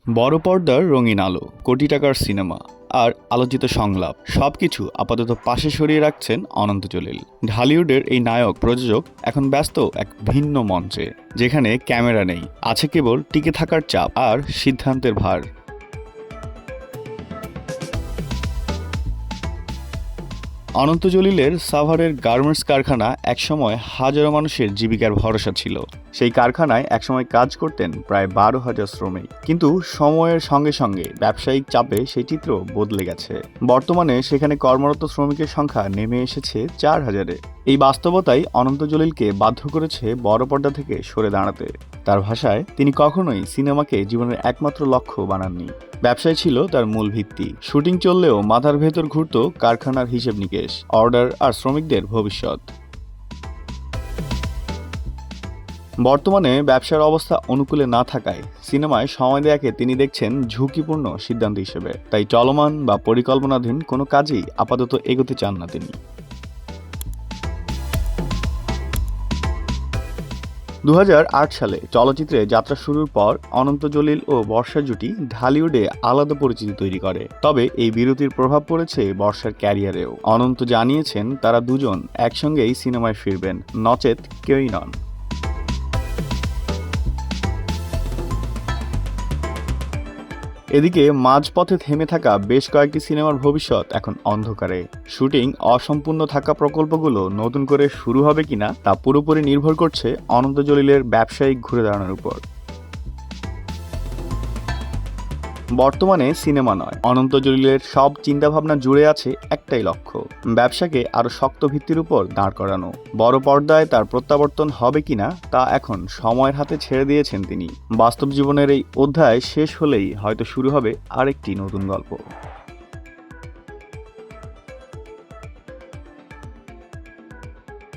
বড় পর্দার রঙিন আলো, কোটি টাকার সিনেমা আর আলোচিত সংলাপ সবকিছু আপাতত পাশে সরিয়ে রাখছেন অনন্ত জলিল। ঢালিউডের এই নায়ক প্রযোজক এখন ব্যস্ত এক ভিন্ন মঞ্চে, যেখানে ক্যামেরা নেই, আছে কেবল টিকে থাকার চাপ আর সিদ্ধান্তের ভার। অনন্ত জলিলের সাভারের গার্মেন্টস কারখানা একসময় হাজারো মানুষের জীবিকার ভরসা ছিল। সেই কারখানায় একসময় কাজ করতেন প্রায় 12,000 শ্রমিক, কিন্তু সময়ের সঙ্গে সঙ্গে ব্যবসায়িক চাপে সেই চিত্র বদলে গেছে। বর্তমানে সেখানে কর্মরত শ্রমিকের সংখ্যা নেমে এসেছে 4,000-এ। এই বাস্তবতাই অনন্ত জলিলকে বাধ্য করেছে বড় পর্দা থেকে সরে দাঁড়াতে। তার ভাষায়, তিনি কখনোই সিনেমাকে জীবনের একমাত্র লক্ষ্য বানাননি। ব্যবসায় ছিল তার মূল ভিত্তি। শুটিং চললেও মাথার ভেতর ঘুরত কারখানার হিসেব নিকেশ, অর্ডার আর শ্রমিকদের ভবিষ্যৎ। বর্তমানে ব্যবসার অবস্থা অনুকূলে না থাকায় সিনেমায় সময় দেয়াকে তিনি দেখছেন ঝুঁকিপূর্ণ সিদ্ধান্ত হিসেবে। তাই চলমান বা পরিকল্পনাধীন কোনো কাজেই আপাতত এগোতে চান না তিনি। 2008 সালে চলচ্চিত্রে যাত্রা শুরুর পর অনন্ত জলিল ও বর্ষা জুটি ঢালিউডে আলাদা পরিচিতি তৈরি করে। তবে এই বিরতির প্রভাব পড়েছে বর্ষার ক্যারিয়ারেও। অনন্ত জানিয়েছেন তারা দুজন একসঙ্গেই সিনেমায় ফিরবেন, নচেত কেউই নন। এদিকে মাঝপথে থেমে থাকা বেশ কয়েকটি সিনেমার ভবিষ্যৎ এখন অন্ধকারে। শুটিং অসম্পূর্ণ থাকা প্রকল্পগুলো নতুন করে শুরু হবে কিনা তা পুরোপুরি নির্ভর করছে অনন্ত জলিলের ব্যবসায়িক ঘুরে দাঁড়ানোর উপর। বর্তমানে সিনেমা নয়, অনন্ত জলিলের সব চিন্তাভাবনা জুড়ে আছে একটাই লক্ষ্য, ব্যবসাকে আরো শক্ত ভিত্তির উপর দাঁড় করানো। বড় পর্দায় তার প্রত্যাবর্তন হবে কিনা তা এখন সময়ের হাতে ছেড়ে দিয়েছেন তিনি। বাস্তব জীবনের এই অধ্যায় শেষ হলেই হয়তো শুরু হবে আরেকটি নতুন গল্প।